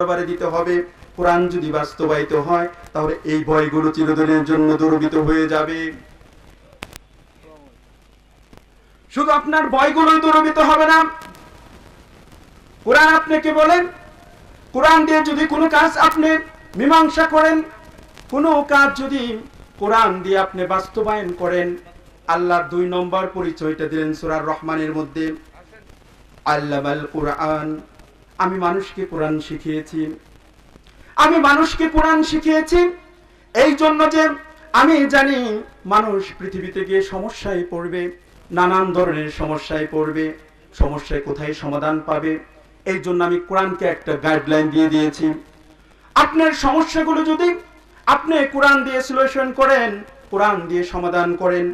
দরবারে দিতে হবে। কোরআন যদি বাস্তবায়িত হয় তাহলে এই ভয়গুলো চিরদিনের জন্য দূরীভূত হয়ে যাবে। শুধু আপনার ভয়গুলোই দূরীভূত হবে না, কোরআন আপনাকে বলেন, কোরআন দিয়ে যদি কোনো কাজ আপনি মীমাংসা করেন, কোনো কাজ যদি কোরআন দিয়ে আপনি বাস্তবায়ন করেন, আল্লাহর 2 নম্বর পরিচয়টা দিলেন সূরা রহমানের মধ্যে, আল্লামাল কোরআন। আমি মানুষকে কোরআন শিখিয়েছি। আমি মানুষকে কোরআন শিখিয়েছি এই জন্য যে আমি জানি মানুষ পৃথিবীতে গিয়ে সমস্যায় পড়বে, নানান ধরনের সমস্যায় পড়বে, সমস্যায় কোথায় সমাধান পাবে, এই জন্য আমি কোরআনকে একটা গাইডলাইন দিয়ে দিয়েছি। আপনার সমস্যাগুলো যদি আপনি কোরআন দিয়ে সলিউশন করেন, কোরআন দিয়ে সমাধান করেন,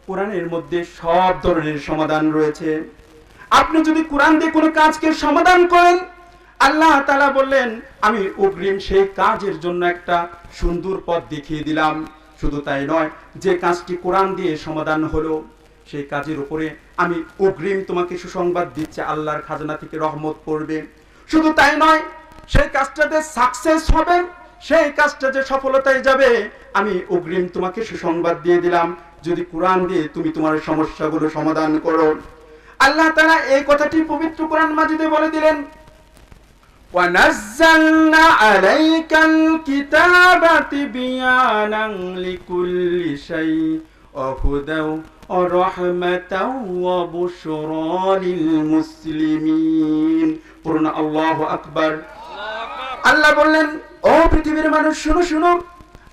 কোরআনের মধ্যে সব ধরনের সমাধান রয়েছে। আপনি যদি কোরআন দিয়ে কোনো কাজকে সমাধান করেন, আল্লাহ তাআলা বললেন আমি অগ্রিম সেই কাজের জন্য একটা সুন্দর পথ দেখিয়ে দিলাম। শুধু তাই নয়, যে কাজটি কোরআন দিয়ে সমাধান হলো সেই কাজের উপরে আমি অগ্রিম তোমাকে সুসংবাদ দিচ্ছি, আল্লাহর খাজনা থেকে রহমত পড়বে। শুধু তাই নয়, সেই কাজটাতে সাকসেস হবে, সেই কাজটা যে সফলতায় যাবে, আমি অগ্রিম তোমাকে সুসংবাদ দিয়ে দিলাম যদি কোরআন দিয়ে তুমি তোমার সমস্যাগুলো সমাধান করো। আল্লাহ তাআলা এই কথাটি পবিত্র কোরআন মাজিদে বলে দিলেন, وَنَزَّلْنَا عَلَيْكَ الْكِتَابَ تِبْيَانًا لِكُلِّ شَيْءٍ وَهُدًى وَرَحْمَةً وَبُشْرَى لِلْمُسْلِمِينَ। পূর্ণ আল্লাহু আকবার। আল্লাহ বললেন, ও পৃথিবীর মানুষ শুনো শুনো,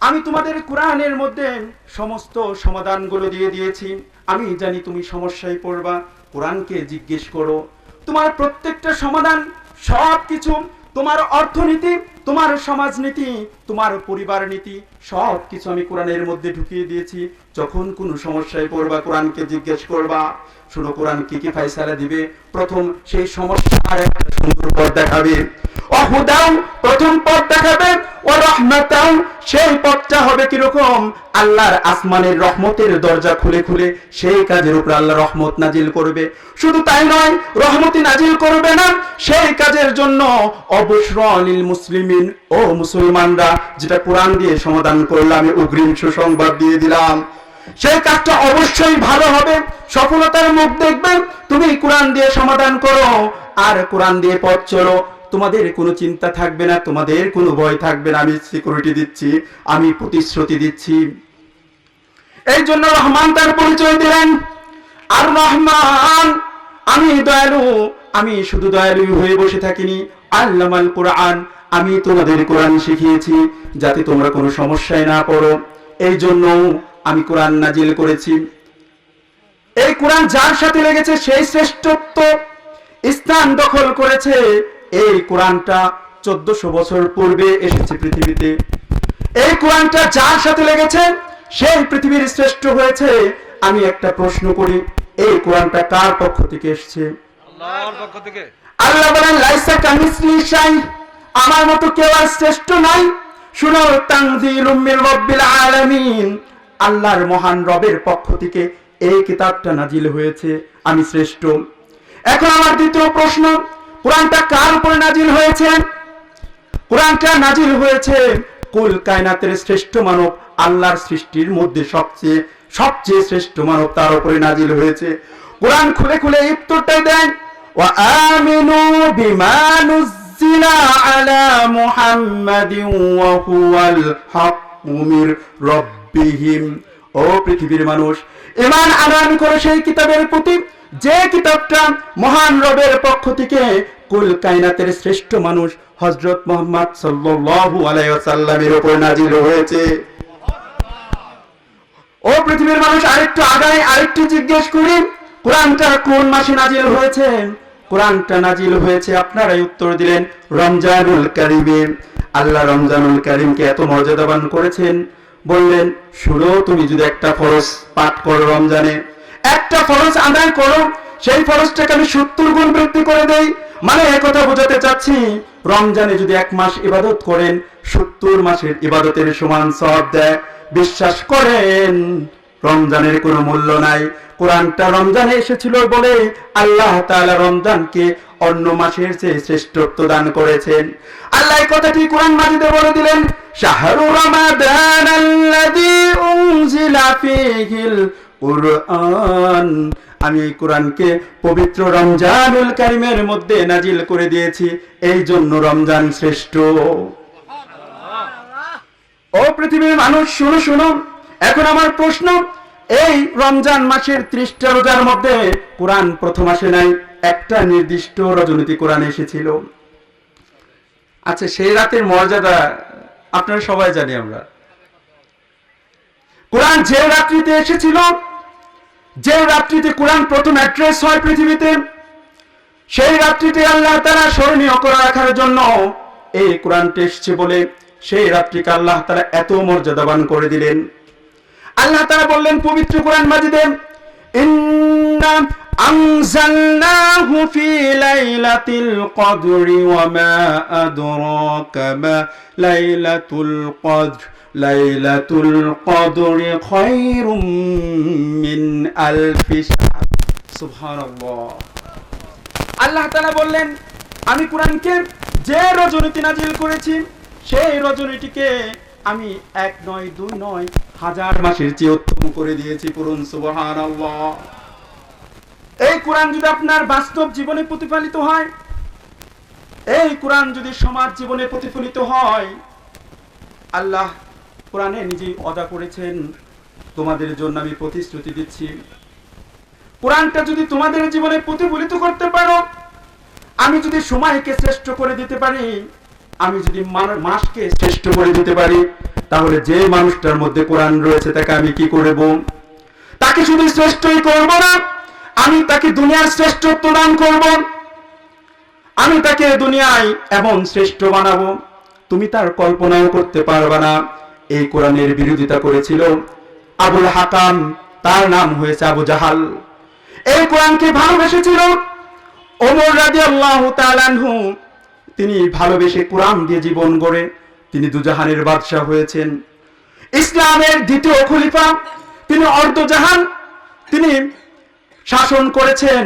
আমি তোমাদের কোরআনের মধ্যে সমস্ত সমাধানগুলো দিয়ে দিয়েছি। আমি জানি তুমি সমস্যায় পড়বা, কোরআনকে জিজ্ঞেস করো, তোমার প্রত্যেকটা সমাধান, সবকিছু, তোমার অর্থনীতি, তোমার সমাজনীতি, তোমার পরিবার নীতি, সবকিছু আমি কোরআনের মধ্যে ঢুকিয়ে দিয়েছি। যখন কোনো সমস্যায় পড়বা কোরআনকে জিজ্ঞেস করবা। শুনো কোরআন কি কি ফয়সালা দিবে। প্রথম সেই সমস্যার একটা সুন্দর পথ দেখাবে, ওয়াহুদাও প্রথম পথ দেখাবে, ওয়া রাহমাতাও সেই পথটা হবে কিরকম, আল্লাহর আসমানের রহমতের দরজা খুলে খুলে সেই কাজের উপর আল্লাহ রহমত নাজিল করবে। শুধু তাই নয়, রহমতি নাজিল করবে না, সেই কাজের জন্য অবশ্যই লিল মুসলিমিন, ও মুসলমানরা, যেটা কোরআন দিয়ে সমাধান করলে আমি অগ্রিম সুসংবাদ দিয়ে দিলাম, সেই কাজটা অবশ্যই ভালো হবে, সফলতার মুখ দেখবে। তুমি কোরআন দিয়ে সমাধান করো আর কোরআন দিয়ে পথ চলো, তোমাদের কোনো চিন্তা থাকবে না, তোমাদের কোনো ভয় থাকবে না। আমি সিকিউরিটি দিচ্ছি, আমি প্রতিশ্রুতি দিচ্ছি। এই জন্য রহমান তার পরিচয় দিলেন, আর রহমান, আমি দয়ালু, আমি শুধু দয়ালু হয়ে বসে থাকিনি, আল্লামাল কোরআন, আমি তোমাদের কোরআন শিখিয়েছি যাতে তোমরা কোনো সমস্যায় না পড়ো, এই জন্য আমি কোরআন নাজিল করেছি। এই কোরআন যার সাথে লেগেছে সেই শ্রেষ্ঠত্ব স্থান দখল করেছে। এই কোরআনটা 1400 বছর পূর্বে এসেছে পৃথিবীতে। এই কোরআনটা যার সাথে লেগেছে সেই পৃথিবীর শ্রেষ্ঠ হয়েছে। আমি একটা প্রশ্ন করি, এই কোরআনটা কার পক্ষ থেকে এসেছে? আল্লাহর পক্ষ থেকে। আল্লাহ বলেন, লাইসা কামিসলি শাই, আমার মতো কেউ আর শ্রেষ্ঠ নাই। শুনো, তানজিলুম মির রাব্বিল আলামিন, আল্লাহর মহান রবের পক্ষ থেকে এই কিতাবটা নাজিল হয়েছে, আমি শ্রেষ্ঠ। এখন আমার দ্বিতীয় প্রশ্ন, কোরআনটা কার উপর নাজিল হয়েছে? কোরআনটা নাজিল হয়েছে কুল কায়নাতের শ্রেষ্ঠ মানব, আল্লাহর সৃষ্টির মধ্যে সবচেয়ে সবচেয়ে শ্রেষ্ঠ মানব, তার উপরে নাজিল হয়েছে। কোরআন খুলে খুলে উত্তরটাই দেন, ওয়া আমিনু বিমা নুজিলা আলা মুহাম্মাদিন ওয়া হুয়াল হাক্কু মির রাব্বিহিম। ও পৃথিবীর মানুষ, ঈমান আনয়ন করো সেই কিতাবের প্রতি, যে কিতাবটা মহান রবের পক্ষ থেকে কুল কায়নাতের শ্রেষ্ঠ মানুষ হযরত মুহাম্মদ সাল্লাল্লাহু আলাইহি ওয়াসাল্লামের উপর নাজিল হয়েছে। ও পৃথিবীর মানুষ, আরেকটু আগাই আরেকটু জিজ্ঞেস করি, কোরআনটা কোন মাসে নাজিল হয়েছে? কোরআনটা নাজিল হয়েছে, আপনারাই উত্তর দিলেন, রমজানুল কারীমে। আল্লাহ রমজানুল কারীমকে এত মর্যাদাবান করেছেন, বললেন, শুনো, তুমি যদি একটা ফরজ পাঠ করো রমজানে, একটা ফরজ আদায় করো, সেই ফরজটাকে আমি 70 গুণ বৃদ্ধি করে দেই। মানে একথা বোঝাতে চাচ্ছি, রমজানে যদি 1 মাস ইবাদত করেন, 70 মাসের ইবাদতের সমান সওয়াব দেয়। বিশ্বাস করেন, রমজানের কোনো মূল্য নাই। কোরআনটা রমজানে এসেছিল বলে আল্লাহ তাআলা রমজানকে অন্য মাসের চেয়ে শ্রেষ্ঠত্ব দান করেছেন। আল্লাহ এই কথাটি কোরআন মাজিদে বলে দিলেন, শাহরু রমাদানাল্লাযী উনজিলা ফীহিল কুরআন, আমি এই কোরআনকে পবিত্র রমজানুল কারীমের মধ্যে নাজিল করে দিয়েছি, এই জন্য রমজান শ্রেষ্ঠ। ও পৃথিবীর মানুষ, শুনো শুনো, এখন আমার প্রশ্ন, এই রমজান মাসের 30টা রোজার মধ্যে কোরআন প্রথম আসে নাই, একটা নির্দিষ্ট রজনীতি কোরআন এসেছিল। আচ্ছা, সেই রাতের মর্যাদা আপনারা সবাই জানি আমরা। কোরআন যে রাত্রিতে এসেছিল, যে রাত্রিতে কোরআন প্রথম অ্যাড্রেস হয় পৃথিবীতে, সেই রাত্রিতে আল্লাহ তাআলা স্মরণীয় করে রাখার জন্য এই কোরআনটি এসেছে বলে সেই রাত্রিকে আল্লাহ তাআলা এত মর্যাদাবান করে দিলেন। আল্লাহ তাআলা বললেন পবিত্র কোরআন মাজিদে, ইন্না আনজালনাহু ফি লাইলাতিল কদরি ওয়া মা আদরাকা মা লাইলাতুল কদর, লাইলাতুল কদরি খায়রুম মিন আলফি শাহর। সুবহানাল্লাহ। আল্লাহ তাআলা বললেন, আমি কোরআনকে যে রজনীতে নাজিল করেছি, সেই রজনীটিকে আমি 1 নয় 2 নয় 1000 মাসের চেয়ে উত্তম করে দিয়েছি। পড়ুন সুবহানাল্লাহ। এই কোরআন যদি আপনার বাস্তব জীবনে প্রতিফলিত হয়, এই কোরআন যদি সমাজ জীবনে প্রতিফলিত হয়, আল্লাহ কোরআনে নিজেই ওয়াদা করেছেন, তোমাদের জন্য আমি প্রতিশ্রুতি দিচ্ছি, কোরআনটা যদি তোমাদের জীবনে প্রতিফলিত করতে পারো, আমি যদি সময়কে শ্রেষ্ঠ করে দিতে পারি, আমি যদি মাসকে শ্রেষ্ঠ করে দিতে পারি, তাহলে যে মানুষটার মধ্যে কোরআন রয়েছে তাকে আমি কি করব? তাকে শুধু শ্রেষ্ঠই করব না, আমি তাকে দুনিয়ার শ্রেষ্ঠত্ব দান করব, আমি তাকে দুনিয়ায় এমন শ্রেষ্ঠ বানাবো তুমি তার কল্পনাও করতে পারবে না। এই কোরআনের বিরোধিতা করেছিল আবুল হাকাম, তার নাম হয়েছে আবু জাহাল। এই কোরআনকে ভালোবেসেছিল ওমর রাদিয়াল্লাহু তাআলা আনহু, তিনি ভালোবেসে কোরআন দিয়ে জীবন গড়ে তিনি দুজাহানের বাদশা হয়েছেন। ইসলামের দ্বিতীয় খলিফা, তিনি অর্ধজাহান তিনি শাসন করেছেন,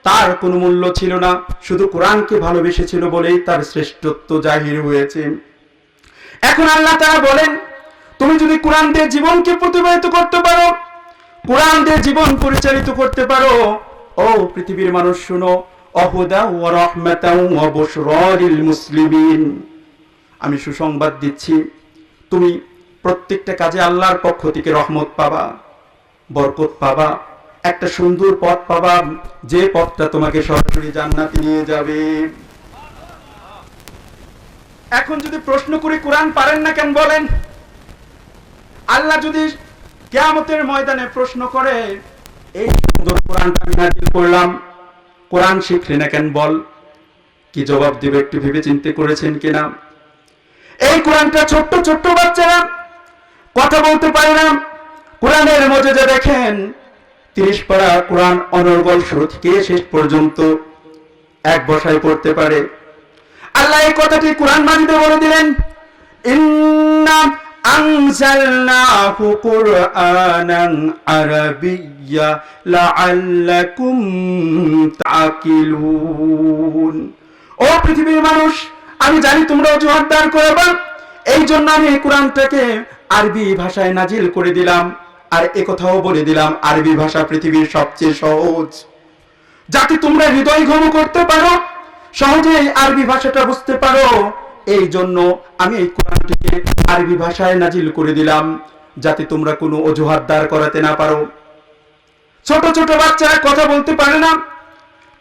তার কোনো মূল্য ছিল না, শুধু কোরআনকে ভালোবেসেছিল বলেই তার শ্রেষ্ঠত্ব জাহির হয়েছে। এখন আল্লাহ তাআলা বলেন, তুমি যদি কোরআন দিয়ে জীবনকে প্রতিবাহিত করতে পারো, কোরআন দিয়ে জীবন পরিচালিত করতে পারো, ও পৃথিবীর মানুষ শুনো, অহুদা ওয়া রাহমাতাও ওয়া বুশরা লিল মুসলিমিন, আমি সুসংবাদ দিচ্ছি, তুমি প্রত্যেকটা কাজে আল্লাহর পক্ষ থেকে রহমত পাবা, বরকত পাবা, একটা সুন্দর পথ পাবা, যে পথটা তোমাকে সরাসরি জান্নাতে নিয়ে যাবে। এখন যদি প্রশ্ন করি কোরআন পারেন না কেন বলেন? আল্লাহ যদি কিয়ামতের ময়দানে প্রশ্ন করে, এই সুন্দর কোরআনটা আমি নাযিল করলাম, কোরআন শিখলে না কেন বল, কি জবাব দিবে একটু ভেবে চিন্তে করেছেন কিনা? এই কোরআনটা ছোট্ট ছোট্ট বাচ্চারা কথা বলতে পারে না, কোরআনের মজেজা দেখেন, 30 পারা কোরআন অনর্গল শুরু থেকে শেষ পর্যন্ত এক বসায় পড়তে পারে। আল্লাহ এই কথাটি কোরআন মাজিদে বলে দিলেন, ইন্না আনজালনাহু কুরআনান আরাবিয়্যা লাআল্লাকুম তাকিলুন। ও পৃথিবীর মানুষ, আমি জানি তোমরা অজুহাত দাঁড় করবে, এই জন্য আমি এই কোরআনটাকে আরবি ভাষায় নাজিল করে দিলাম, আর একথাও বলে দিলাম আরবি ভাষা পৃথিবীর সবচেয়ে সহজ, যাতে তোমরা হৃদয় ঘন করতে পারো, সহজেই আরবি ভাষাটা বুঝতে পারো। এই জন্য আমি এই কোরআনটিকে আরবি ভাষায় নাজিল করে দিলাম, যাতে তোমরা কোনো অজুহাত দাঁড় করাতে না পারো। ছোট ছোট বাচ্চারা কথা বলতে পারে না,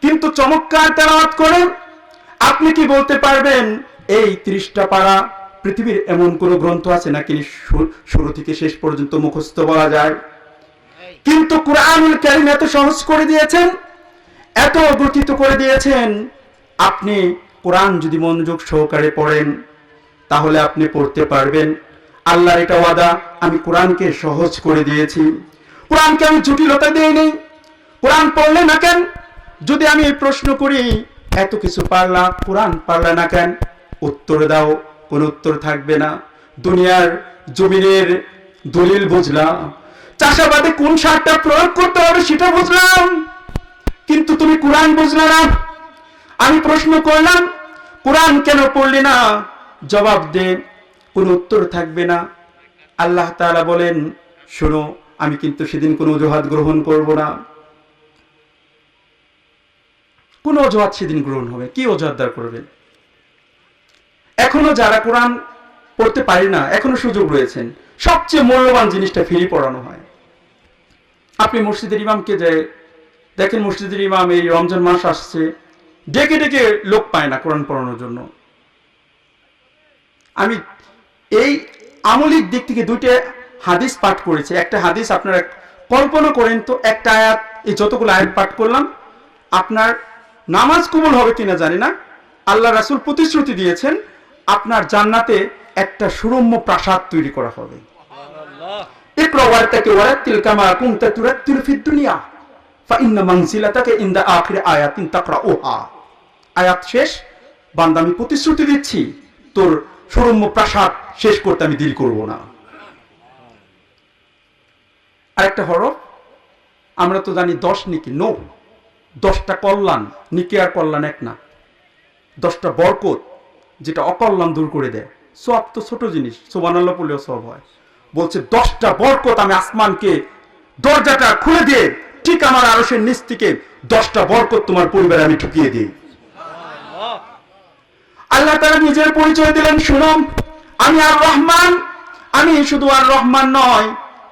কিন্তু চমৎকার তেলাওয়াত করে। আপনি কি বলতে পারবেন এই 30টা পারা পৃথিবীর এমন কোন গ্রন্থ আছে নাকি শুরু থেকে শেষ পর্যন্ত মুখস্থ বলা যায়? কিন্তু কুরআনুল কারীম এত সহজ করে দিয়েছেন, এত গঠিত করে দিয়েছেন, আপনি কোরআন যদি মনোযোগ সহকারে পড়েন তাহলে আপনি পড়তে পারবেন। আল্লাহর এটা ওয়াদা, আমি কোরআনকে সহজ করে দিয়েছি, কোরআনকে আমি জটিলতা দেইনি। কোরআন পড়লে না কেন? যদি আমি এই প্রশ্ন করি, এত কিছু পারলা, কোরআন পারলা না কেন? উত্তর দাও, কোন উত্তর থাকবে না। দুনিয়ার জমিনের দলিল বুঝলা, চাষাবাদে কোন সারটা প্রয়োগ করতে হবে সেটা বুঝলাম, কিন্তু তুমি কোরআন বুঝলে না। আমি প্রশ্ন করলাম কোরআন কেন পড়লি না? জবাব দে, কোন উত্তর থাকবে না। আল্লাহ তাআলা বলেন, শোনো, আমি কিন্তু সেদিন কোনো অজুহাত গ্রহণ করব না। কোন অজুহাত সেদিন গ্রহণ হবে? কি অজুহাত দাঁড় করবেন? এখনো যারা কোরআন পড়তে পারি না, এখনো সুযোগ রয়েছেন। সবচেয়ে মূল্যবান জিনিসটা ফ্রি পড়ানো হয়। আপনি মসজিদের ইমামকে যে দেখেন, মসজিদের ইমাম এই রমজান মাস আসছে, ডেকে ডেকে লোক পায় না কোরআন পড়ানোর জন্য। আমি এই আমলিক দিক থেকে দুইটা হাদিস পাঠ করেছি। একটা হাদিস আপনারা কল্পনা করেন তো, একটা আয়াত, এই যতগুলো আয়াত পাঠ করলাম, আপনার নামাজ কবুল হবে কিনা জানি না, আল্লাহ রাসূল প্রতিশ্রুতি দিয়েছেন আপনার জান্নাতে একটা সুরম্য প্রাসাদ তৈরি করা হবে। ইকরা ওয়ারতাকি ওয়ারাতিল কামা কুনতা তুরাতিলু ফিদ দুনিয়া ফাইন্না মানজিলাতাকা ইনদা আখির আয়াতিন তাকরাউহা। আয়াত শেষ, বান্দা আমি প্রতিশ্রুতি দিচ্ছি তোর সুরম্য প্রাসাদ শেষ করতে আমি দেরি করব না। আরেকটা হরফ আমরা তো জানি 10 নেকি, নো, 10টা কল্যাণ, নিকে আর কল্যাণ এক না। 10টা বরকত যেটা অকল্যাণ দূর করে দেয়। সওয়াব তো ছোট জিনিস, সুবহানাল্লাহ বললেও সওয়াব হয়। বলছে 10টা বরকত আমি আসমানকে দরজাটা খুলে দিয়ে ঠিক আমার আরশের নিচ থেকে 10টা বরকত তোমার পরিবারে আমি ঢুকিয়ে দিই। আল্লাহ তাআলা নিজের পরিচয় দিলেন, শুনো, আমি আর রহমান। আমি শুধু আর রহমান নয়,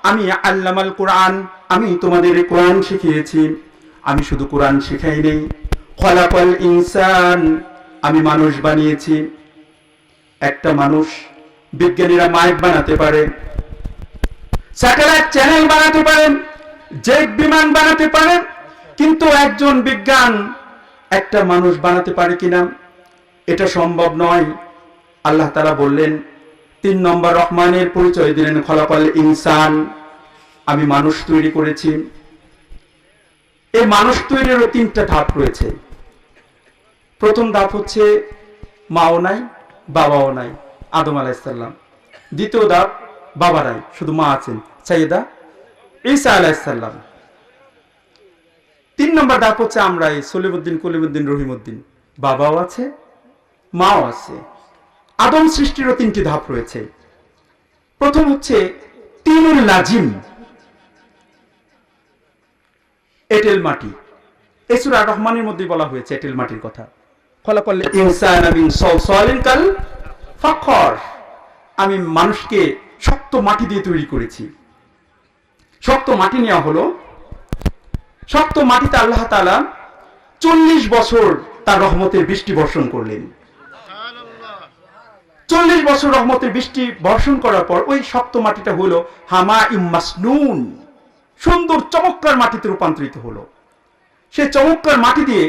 আমি আল্লামাল কোরআন, আমি তোমাদের কোরআন শিখিয়েছি। আমি শুধু কোরআন শিখাই নেই, খলাকাল ইনসান, আমি মানুষ বানিয়েছি। একটা মানুষ, বিজ্ঞানীরা মাইক বানাতে পারে, স্যাটেলাইট চ্যানেল বানাতে পারে, জেট বিমান বানাতে পারে, কিন্তু একজন বিজ্ঞান একটা মানুষ বানাতে পারে কিনা এটা সম্ভব নয়। আল্লাহ তাআলা বললেন, 3 নম্বর রহমানের পরিচয় দিলেন, খলাকাল ইনসান, আমি মানুষ তৈরি করেছি। এই মানুষ তৈরিরও 3টা ধাপ রয়েছে। প্রথম ধাপ হচ্ছে মাও নাই, বাবাও নাই, আদম আলাইহিস সালাম। দ্বিতীয় ধাপ বাবা নাই, শুধু মা আছেন, সাইয়েদা ঈসা আলাইহিস সালাম। 3 নম্বর ধাপ হচ্ছে আমরা, এই সলিমউদ্দিন, কলিমউদ্দিন, রহিমউদ্দিন, বাবাও আছে, মাও আছে। আদম সৃষ্টিরও 3টি ধাপ রয়েছে। প্রথম হচ্ছে তিনুল লাজিম, এঁটেল মাটি। এই সূরা রহমানের মধ্যে বলা হয়েছে এঁটেল মাটির কথা। খলাকাল ইনসানা মিন সালসালিন কাল ফাখর, আমি মানুষকে শক্ত মাটি দিয়ে তৈরি করেছি। শক্ত মাটি নেওয়া হলো, শক্ত মাটিতে আল্লাহ তাআলা 40 বছর তার রহমতের বৃষ্টি বর্ষণ করলেন। 40 বছর রহমতের বৃষ্টি বর্ষণ করার পর ওই শক্ত মাটিটা হলো হামাইম মাসনুন, সুন্দর চমৎকার মাটিতে রূপান্তরিত হলো। সেই চমৎকার মাটি দিয়ে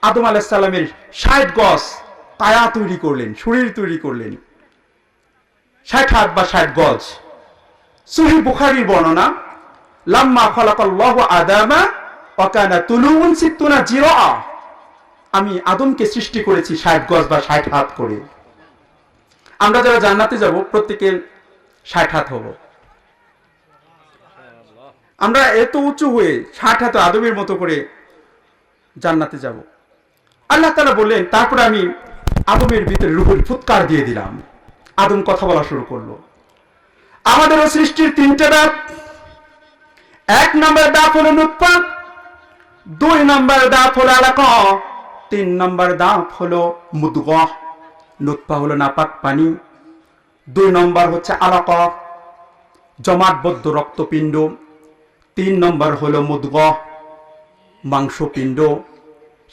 আদম আলাইহিস সালামের 60 গজ কায়া তৈরি করলেন, শরীর তৈরি করলেন, 60 হাত বা 60 গজ। সহিহ বুখারীর বর্ণনা, লাম্মা খালাকাল্লাহু আদামা ওয়া কানা তুলুউন 60 জিরাআ, আমি আদমকে সৃষ্টি করেছি 60 গজ বা 60 হাত করে। আমরা যারা জান্নাতে যাব প্রত্যেকে 60 হাত হব। আমরা এত উঁচু হয়ে 60 হাত আদমের মতো করে জান্নাতে যাব। আল্লাহ তাআলা বললেন, তারপরে আমি আদমের ভিতরে রূহের ফুৎকার দিয়ে দিলাম। আদম কথা বলা শুরু করলো। আমাদের সৃষ্টির 3টা ধাপ। 1 নম্বর ধাপ হলো নুতফা, 2 নম্বর ধাপ হলো আলাকা, 3 নম্বর ধাপ হলো মুদগাহ। নুতফা হলো নাপাক পানি, 2 নম্বর হচ্ছে আলাকা, জমাটবদ্ধ রক্তপিণ্ড, 3 নম্বর হলো মুদগাহ, মাংসপিণ্ড।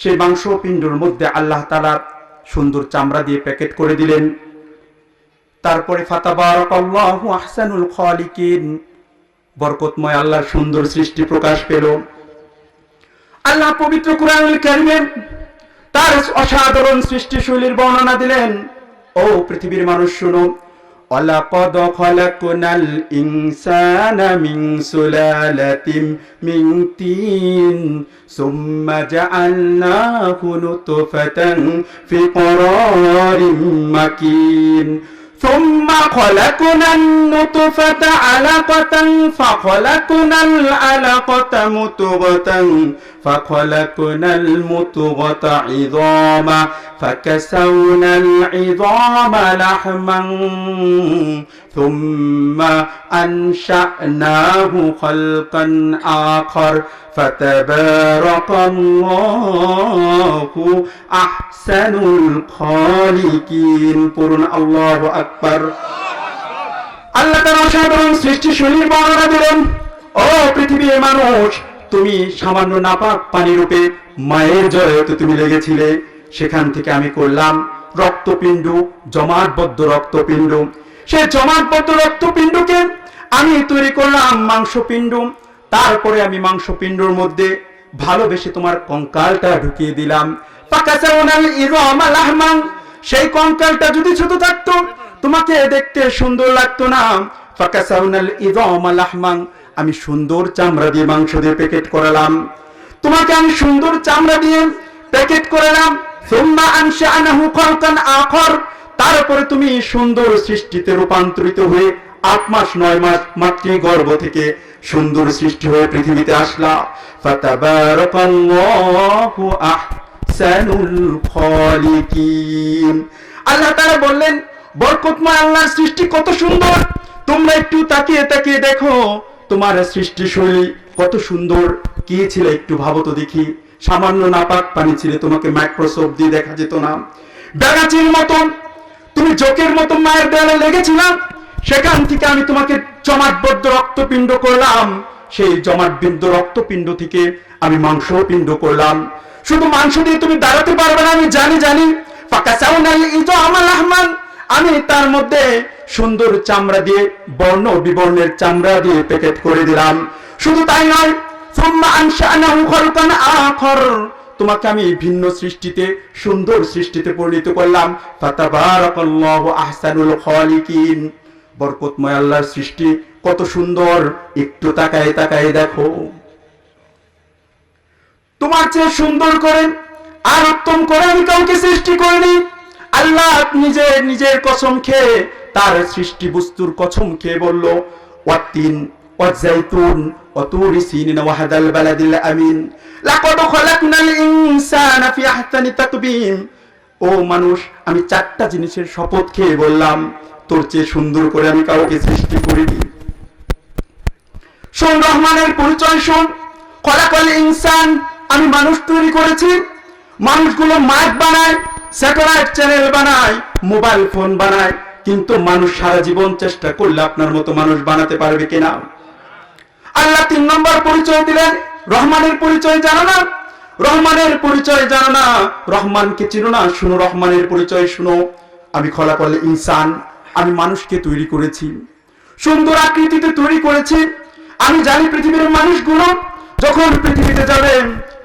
সেই মাংসপিণ্ডের মধ্যে আল্লাহ তাআলা সুন্দর চামড়া দিয়ে প্যাকেট করে দিলেন। তারপরে ফাতাবারাকাল্লাহু আহসানুল খালিকিন, বরকতময় আল্লাহর সুন্দর সৃষ্টি প্রকাশ পেল। আল্লাহ পবিত্র কুরআনুল কারীমে তার অসাধারণ সৃষ্টিশৈলীর বর্ণনা দিলেন। ও পৃথিবীর মানুষ শুনো, ওয়ালাকাদ খালাকনাল ইনসানা মিন সুলালাতিন মিন তিন সুম্মা জাআলনাহু নুতফাতান ফি ক্বারারিন মাকিন ثم خلقنا النطفة علقة فخلقنا العلقة مضغة فخلقنا المضغة عظاما فكسونا العظام لحما ثم أنشأناه خلقا آخر فتبارك الله أحسن الخالقين পড়ুন আল্লাহু আকবার। আল্লাহ তাআলা অসাধারণ সৃষ্টি শৈলীর বর্ণনা দিলেন। ও পৃথিবীর মানুষ, তুমি সামান্য নাপাক পানি রূপে মায়ের জড়িত তুমি লেগেছিলে, সেখান থেকে আমি করলাম রক্তপিণ্ড, জমাটবদ্ধ রক্তপিণ্ড। সেই জমাটবদ্ধ রক্তপিণ্ডকে আমি তৈরি করলাম মাংসপিণ্ড। তারপরে আমি মাংসপিণ্ডর মধ্যে ভালোবেসে তোমার কঙ্কালটা ঢুকিয়ে দিলাম। ফাকাসাউনাল ইযামা লাহমান, সেই কঙ্কালটা যদি ছোট থাকতো তোমাকে দেখতে সুন্দর লাগতো না। ফাকাসাউনাল ইযামা লাহমান, আমি সুন্দর চামড়া দিয়ে মাংস দিয়ে প্যাকেট করালাম, তোমাকে আমি সুন্দর চামড়া দিয়ে প্যাকেট করালাম। সুম্মা আনশানাহু খালকান আখর, তারপরে তুমি সুন্দর সৃষ্টিতে রূপান্তরিত হয়ে 8 মাস 9 মাস মাতৃগর্ভ থেকে সুন্দর সৃষ্টি হয়ে পৃথিবীতে আসলা। ফাতাবারাকাল্লাহু আহসানুল খালিকিন। আল্লাহ তাআলা বললেন, বরকতময় আল্লাহর সৃষ্টি কত সুন্দর, তোমরা একটু তাকিয়ে তাকিয়ে দেখো তোমার সৃষ্টি শৈলী কত সুন্দর। কি ছিল একটু ভাবো তো দেখি। সামান্য নাপাক পানি ছিল, তোমাকে মাইক্রোস্কোপ দিয়ে দেখা যেত না। ব্যাগাচির মতন তুমি জোকের মতো মায়ের দেয়ালে লেগেছিলাম, সেখান থেকে আমি তোমাকে জমাটবদ্ধ রক্তপিণ্ড করলাম। সেই জমাটবদ্ধ রক্তপিণ্ড থেকে আমি মাংসপিণ্ড করলাম। শুধু মাংস দিয়ে তুমি দাঁড়াতে পারবে না, আমি জানি। ফাকাসাউনাল ইযামা লাহমান, আমি তার মধ্যে সুন্দর চামড়া দিয়ে বর্ণ বিবর্ণের চামড়া দিয়ে প্যাকেট করে দিলাম। শুধু তাই নয়, সুম্মা আনশানাহু খালকান আখর, তোমাকে আমি ভিন্ন সৃষ্টিতে সুন্দর সৃষ্টিতে পরিণত করলাম। ফাতাবারাকাল্লাহু আহসানুল খালিকিন। বরকতময় আল্লাহর সৃষ্টি কত সুন্দর, একটু তাকায় তাকায় দেখো। তোমার চেয়ে সুন্দর করে আর উত্তম করে আমি কাউকে সৃষ্টি করিনি। আল্লাহ নিজের কসম খেয়ে, তার সৃষ্টি বস্তুর কসম খেয়ে বলল, ওয়াতিন ওয়াজাইতুন ওয়াতুরি সিনিন ওয়া হাদাল বালাদিল আমিন লাকাদ খালাকনাল ইনসানা ফি আহসানি তাকবীম। ও মানুষ, আমি 4টা জিনিসের শপথ খেয়ে বললাম, তোর চেয়ে সুন্দর করে আমি কাউকে সৃষ্টি করিনি। শোন, রহমানের পরিচয় শোন। খলাকাল ইনসান, আমি মানুষ তৈরি করেছি। মানুষগুলো মাইক বানায়, স্যাটেলাইট চ্যানেল বানায়, মোবাইল ফোন বানায়, কিন্তু মানুষ সারা জীবন চেষ্টা করলে আপনার মতো মানুষ বানাতে পারবে কিনা? আল্লাহ 3 নম্বর পরিচয় দিলেন, রহমানের পরিচয় জানো না? রহমানের পরিচয় জানো না? রহমানকে চিনো না? শুনো, রহমানের পরিচয় শুনো। আমি খলাকাল ইনসান, আমি মানুষকে তৈরি করেছি, সুন্দর আকৃতিতে তৈরি করেছি। আমি জানি পৃথিবীর মানুষগুলো যখন পৃথিবীতে যাবে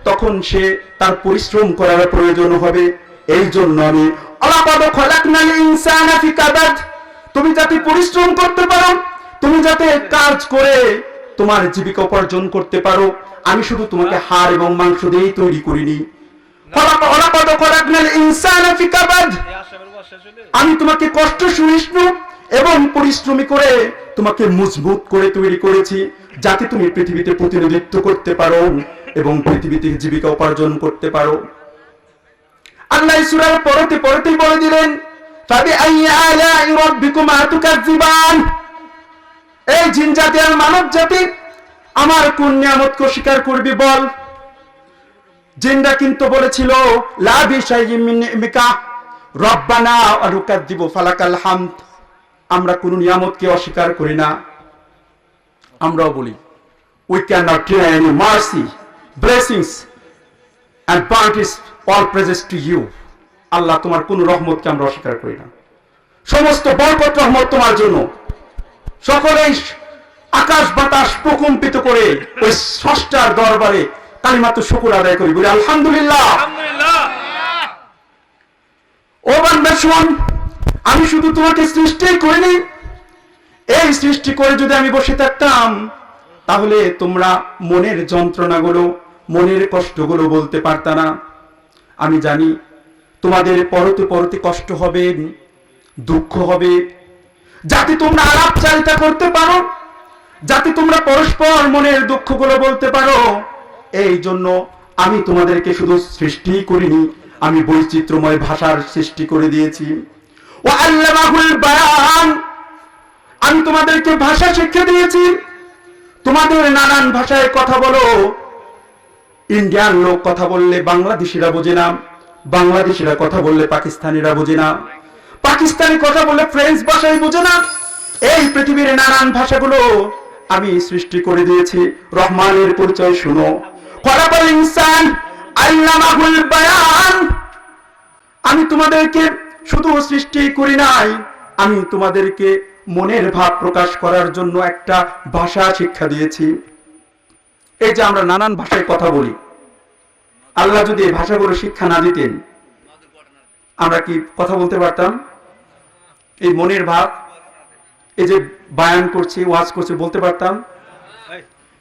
তখন সে তার পরিশ্রম করার প্রয়োজন হবে। এই জন্য আমি লাকাদ খালাকনাল ইনসানা ফি কাবাদ, তুমি যাতে পরিশ্রম করতে পারো, তুমি যাতে কাজ করে তোমার জীবিকা উপার্জন করতে পারো, আমি শুধু তোমাকে হাড় এবং মাংস দিয়েই তৈরি করিনি। লাকাদ খালাকনাল ইনসানা ফি কাবাদ, আমি তোমাকে কষ্ট সহিষ্ণু এবং পরিশ্রমী করে তোমাকে মজবুত করে তৈরি করেছি, যাতে তুমি পৃথিবীতে প্রতিনিধিত্ব করতে পারো এবং পৃথিবীতে জীবিকা উপার্জন করতে পারো। আল্লাহ সূরার পড়তেই বলে দিলেন, ফাবিআইয়ি আলাই রাব্বিকুমা তুকাজ্জিবান। এই জিন জাতি আর মানব জাতি আমার কোন নিয়ামতকে অস্বীকার করবি বল? জিনরা কিন্তু বলেছিল, লা বিশাইয়্যিন মিন নি'মিকা রব্বানা ওয়া নুকাজ্জিবু ফালাকাল হামদ। আমরা কোন নিয়ামতকে অস্বীকার করি না। আমরাও বলি, we cannot deny any mercy, blessings and bounties, all praises to you. আল্লাহ, তোমার কোন রহমতকে আমরা অস্বীকার করি না। সমস্ত বরকত রহমত তোমার জন্য। সকলেই আকাশ বাতাস প্রকম্পিত করে ওই স্রষ্টার দরবারে কালিমাতু শুকর আদায় করি, বলি আলহামদুলিল্লাহ। ও বান্দা শোন, আমি শুধু তোমাকে সৃষ্টি করিনি। এই সৃষ্টি করে যদি আমি বসে থাকতাম, তাহলে তোমরা মনের যন্ত্রণাগুলো, মনের কষ্টগুলো বলতে পারতা না। আমি জানি তোমাদের পরতে পরতে কষ্ট হবে, দুঃখ হবে, যাতে তোমরা আলাপচারিতা করতে পারো, যাতে তোমরা পরস্পর মনের দুঃখগুলো বলতে পারো। এই জন্য আমি তোমাদেরকে শুধু সৃষ্টি করিনি, আমি বৈচিত্র্যময় ভাষার সৃষ্টি করে দিয়েছি। ওয়া আল্লামাহুল বায়ান, আমি তোমাদেরকে ভাষা শিক্ষা দিয়েছি। তোমাদের নানান ভাষায় কথা বলো। ইন্ডিয়ান লোক কথা বললে বাংলাদেশিরা বোঝে না, বাংলাদেশিরা কথা বললে পাকিস্তানিরা বোঝে না, পাকিস্তানি কথা বললে ফ্রেঞ্চ ভাষায় বোঝে না। এই পৃথিবীর নানান ভাষাগুলো আমি সৃষ্টি করে দিয়েছি। রহমানের পরিচয় শুনো। খলাকাল ইনসান আল্লামাহুল বায়ান, আমি তোমাদেরকে শুধু সৃষ্টি করি নাই, আমি তোমাদেরকে মনের ভাব প্রকাশ করার জন্য একটা ভাষা শিক্ষা দিয়েছি। এই যে আমরা নানান ভাষায় কথা বলি, আল্লাহ যদি এই ভাষাগুলো শিক্ষা না দিতেন আমরা কি কথা বলতে পারতাম? এই মনের ভাব, এই যে বায়ান করছি, ওয়াজ করছি, বলতে পারতাম?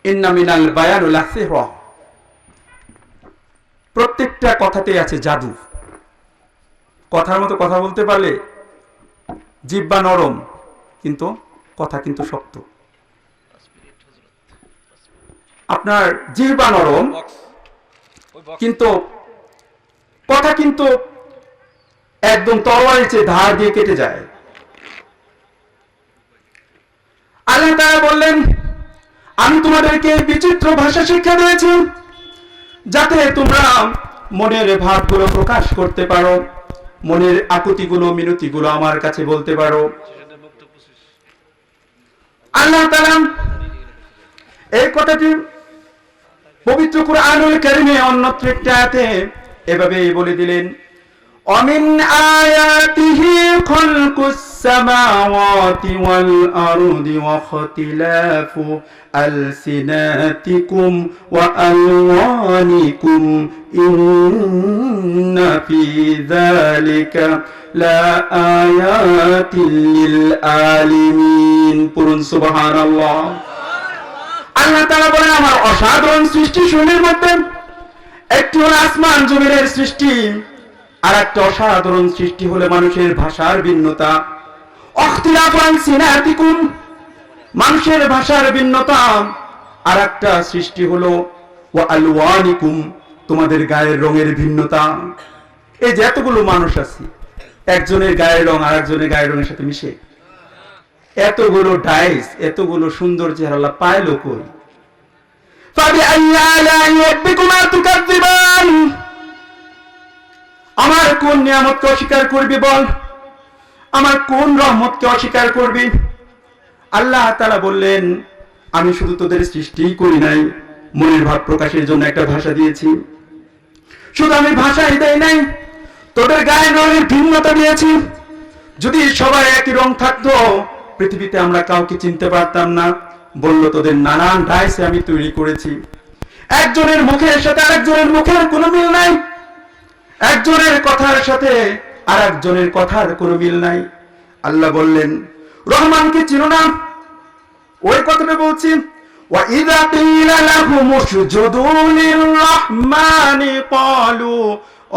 ইন্না মিনাল বায়ানুল সিহর, প্রত্যেকটা কথাতে আছে জাদু। কথার মতো কথা বলতে পারলে জিহ্বা নরম, কিন্তু কথা কিন্তু শক্ত। আপনার জিহ্বা নরম কিন্তু কথা কিন্তু একদম তরবারির চেয়ে ধার দিয়ে কেটে যায়। আল্লাহ তাআলা বললেন, আমি তোমাদেরকে বিচিত্র ভাষা শিক্ষা দিয়েছি যাতে তোমরা মনের ভাবগুলো প্রকাশ করতে পারো, মনের আকুতিগুলো মিনতিগুলো আমার কাছে বলতে পারো। আল্লাহ তাআলা এই কথাটি পবিত্র কুরআনুল কারীমে অন্যত্র একটা আয়াতে এভাবেই বলে দিলেন, অমিন আয়াতিহি খালকুস সামাওয়াতি ওয়াল আরদি ওয়া ইখতিলাফু আলসিনাতিকুম ওয়া আলওয়ানিকুম ইন্না ফি যালিকা লা আয়াতিল লিল আলিমিন। পড়ুন সুবহানাল্লাহ। আল্লাহ তাআলা বলেন, আমার অসাধারণ সৃষ্টি সমূহের মধ্যে একটি হলো আসমান জমিনের সৃষ্টি, আর একটা অসাধারণ সৃষ্টি হলো মানুষের ভাষার ভিন্নতা। ইখতিলাফু আলসিনাতিকুম, মানুষের ভাষার ভিন্নতা। আর একটা সৃষ্টি হলো ওয়া আলওয়ানিকুম, তোমাদের গায়ের রঙের ভিন্নতা। এই যে এতগুলো মানুষ আছে, একজনের গায়ের রং আর একজনের গায়ের রঙের সাথে মিশে, এতগুলো ডাইস, এতগুলো সুন্দর চেহারা আল্লাহ পায়লো কই? ফাবিআইয়ি আলাই রাব্বিকুমা তুকাযযিবান, আমার কোন নিয়ামতকে অস্বীকার করবি বল, আমার কোন রহমতকে অস্বীকার করবি? আল্লাহ তাআলা বললেন, আমি শুধু তোদের সৃষ্টিই করি নাই, মনের ভাব প্রকাশের জন্য একটা ভাষা দিয়েছি। শুধু আমি ভাষাই দেই নাই, তোদের গায়ের রঙের ভিন্নতা দিয়েছি। যদি সবাই একই রং থাকতো পৃথিবীতে আমরা কাউকে চিনতে পারতাম না। বলল, তোদের নানান ডাইসে আমি তৈরি করেছি। একজনের মুখের সাথে আরেকজনের মুখের কোনো মিল নাই, একজনের কথার সাথে আর একজনের কথার কোনো মিল নাই। আল্লাহ বললেন, রহমানকে চিনো না? ওই কথাটা বলছি, ওয়া ইযা কিলা লাহুম উসজুদু লিররহমানি ক্বালু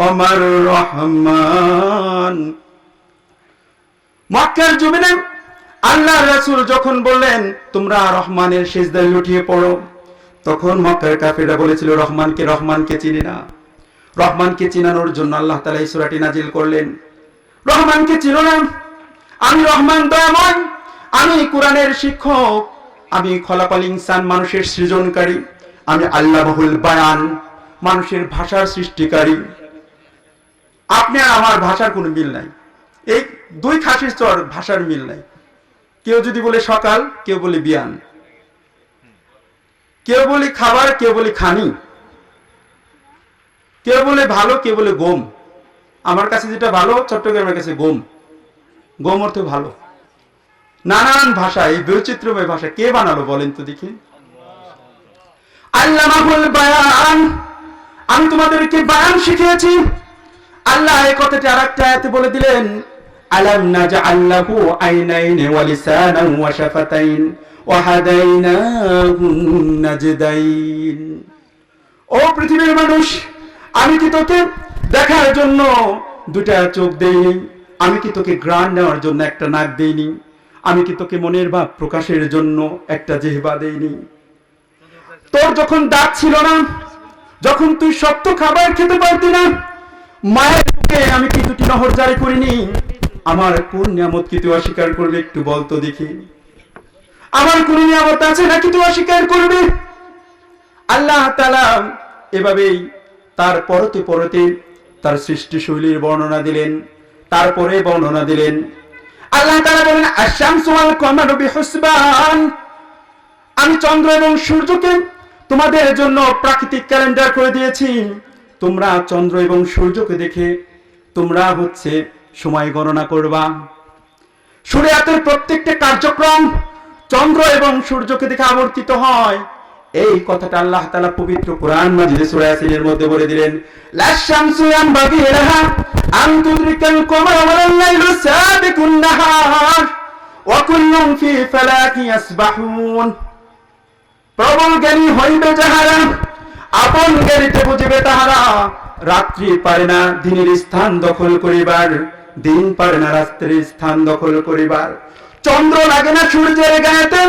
ওমার রহমান। মক্কার জমিনে আল্লাহর রাসূল যখন বললেন তোমরা রহমানের সিজদায় লুটিয়ে পড়ো, তখন মক্কার কাফেররা বলেছিল রহমানকে চিনি না। রহমানকে চিনানোর জন্য আল্লাহ তাআলা এই সূরাটি নাজিল করলেন। রহমানকে চিনো না? আমি রহমান দয়াময়, আমি কোরআনের শিক্ষক, আমি খলাকাল ইনসান মানুষের সৃজনকারী, আমি আল্লামাহুল বায়ান মানুষের ভাষার সৃষ্টিকারী। আপনি আর আমার ভাষার কোনো মিল নাই, এই দুই খাসির চর ভাষার মিল নাই। কেউ যদি বলে সকাল, কেউ বলে বিয়ান, কেউ বলে খাবার, কেউ বলে খানি, কেউ বলে ভালো, কেউ বলে গম। আমার কাছে যেটা ভালো, চট্টগ্রামের কাছে গম, গম অর্থ ভালো। নানান ভাষা, এই বৈচিত্র্যময় ভাষা কে বানালো বলেন তো দেখি? আল্লামাহুল বায়ান, আমি তোমাদেরকে বায়ান শিখিয়েছি। আল্লাহ এই কথাটি আরেকটা আয়াতে বলে দিলেন, আলাম নাজআল লাহু আইনাইনি ওয়া লিসানান ওয়া শাফাতাইন ওয়া হাদাইনাহু নাজদাইন। ও পৃথিবীর মানুষ, আমি কি তোকে দেখার জন্য দুটা চোখ দেইনি? আমি কি তোকে ঘ্রাণ নেওয়ার জন্য একটা নাক দেইনি? আমি কি তোকে মনের ভাব প্রকাশের জন্য একটা জিহ্বা দেইনি? তোর যখন দাঁত ছিল না, যখন তুই শক্ত খাবার খেতে পারতি না, মায়ের বুকে আমি কি দুটি নহর জারি করিনি? আমার কোন নিয়ামত কি তুই অস্বীকার করবে? একটু বলতো দেখি, আমার কোন নিয়ামত আছে নাকি তুই অস্বীকার করবে? আল্লাহ তাআলা এভাবেই তার পরতে পরতে তার সৃষ্টি শৈলীর বর্ণনা দিলেন। তারপরে বর্ণনা দিলেন আল্লাহ তাআলা বলেন, আশ-শামসু ওয়াল কমারু বিহুসবান, আমি চন্দ্র এবং সূর্যকে তোমাদের জন্য প্রাকৃতিক ক্যালেন্ডার করে দিয়েছি। তোমরা চন্দ্র এবং সূর্যকে দেখে তোমরা সময় গণনা করবা। শরীয়তের প্রত্যেকটা কার্যক্রম চন্দ্র এবং সূর্যকে দেখে আবর্তিত হয়। এই কথাটা আল্লাহ তাআলা পবিত্র কোরআন মাজিদে সূরা ইয়াসিনের মধ্যে বলে দিলেন, লাশ-শামসু ইয়ানবাগি লাহা আন তুদরিকাল কমারা ওয়াল লাইলু সাবিকুন নাহার ওয়া কুল্লুন ফি ফালাকি ইয়াসবাহুন। প্রবল জ্ঞানী হইবে যাহারা, আপন জ্ঞানীতে বুঝিবে তাহারা। রাত্রি পারে না দিনের স্থান দখল করিবার, দিন পারে না রাত্রির স্থান দখল করিবার। চন্দ্র লাগে না সূর্যের গায়েতে,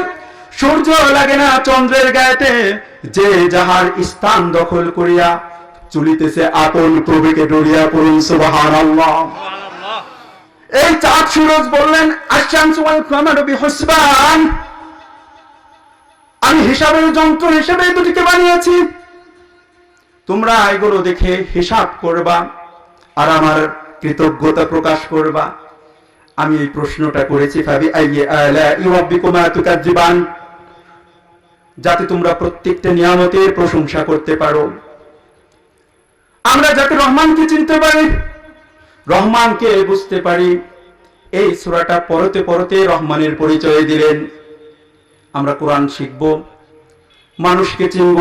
সূর্য লাগে না চন্দ্রের গায়েতে। যে যাহার স্থান দখল করিয়া চলিতেছে আপন প্রভুকে ডরিয়া পড়ুন সুবহানাল্লাহ। এই চাঁদ সূরজ বললেন, আশ-শামসু ওয়াল কমারু বিহুসবান, আমি হিসাবের যন্ত্র হিসেবে দুটিকে বানিয়েছি। তোমরা এগুলো দেখে হিসাব করবা আর আমার কৃতজ্ঞতা প্রকাশ করবা। আমি এই প্রশ্নটা করেছি ফাবি আইয়ি আলাই রাব্বিকুমা তুকাজ্জিবান, যাতে তোমরা প্রত্যেকটা নিয়ামতের প্রশংসা করতে পারো। আমরা যাতে রহমানকে চিনতে পারি, রহমানকে বুঝতে পারি। এই সূরাটা পড়তে পড়তে রহমানের পরিচয় দিলেন। আমরা কোরআন শিখব, মানুষকে চিনব,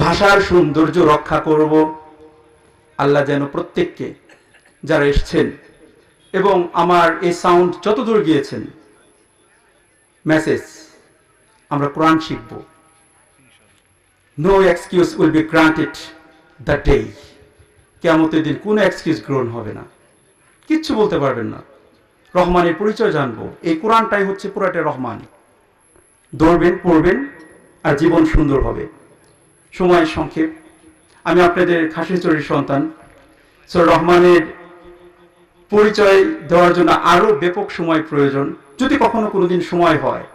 ভাষার সৌন্দর্য রক্ষা করব। আল্লাহ যেন প্রত্যেককে যারা এসছেন এবং আমার এই সাউন্ড যতদূর গিয়েছেন মেসেজ, আমরা কোরআন শিখব। No excuse will be granted the day, কিয়ামতের দিন কোনো এক্সকিউজ গ্রহণ হবে না, কিচ্ছু বলতে পারবেন না। রহমানের পরিচয় জানবো। এই কোরআনটাই হচ্ছে পুরাটা রহমান। দৌড়বেন, পড়বেন, আর জীবন সুন্দর হবে। সময় সংক্ষেপ, আমি আপনাদের খাসিচুরির সন্তান। সূরা রহমানের পরিচয় দেওয়ার জন্য আরো ব্যাপক সময় প্রয়োজন। যদি কখনো কোনোদিন সময় হয়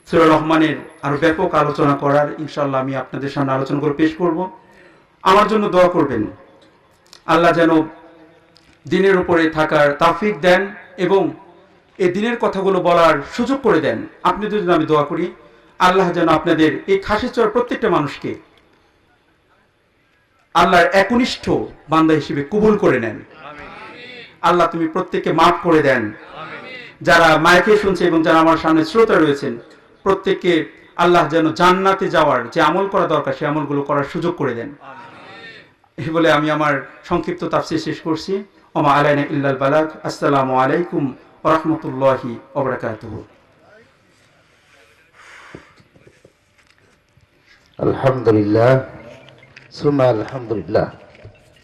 সূরা রহমানের আরো ব্যাপক আলোচনা করার, ইনশাআল্লাহ আমি আপনাদের সামনে আলোচনা করে পেশ করব। আমার জন্য দোয়া করবেন, আল্লাহ যেন দিনের উপরে থাকার তাওফিক দেন এবং এই দিনের কথাগুলো বলার সুযোগ করে দেন। আপনাদের জন্য আমি দোয়া করি, আল্লাহ যেন আপনাদের এই খাসিচর প্রত্যেকটা মানুষকে আল্লাহর একনিষ্ঠ বান্দা হিসেবে কবুল করে নেন। আল্লাহ তুমি প্রত্যেককে মাফ করে দেন। যারা মাইকে শুনছে এবং যারা আমার সামনে শ্রোতা রয়েছেন, প্রত্যেককে আল্লাহ যেন জান্নাতে যাওয়ার যে আমল করা দরকার সেই আমলগুলো করার সুযোগ করে দেন। এই বলে আমি আমার সংক্ষিপ্ত তাফসীর শেষ করছি। ওমা আলাইনা ইল্লাল বালাগ। আসসালামু আলাইকুম ওয়া রাহমাতুল্লাহি ওয়া বারাকাতুহু। আলহামদুলিল্লাহ সুম্মা আলহামদুলিল্লাহ।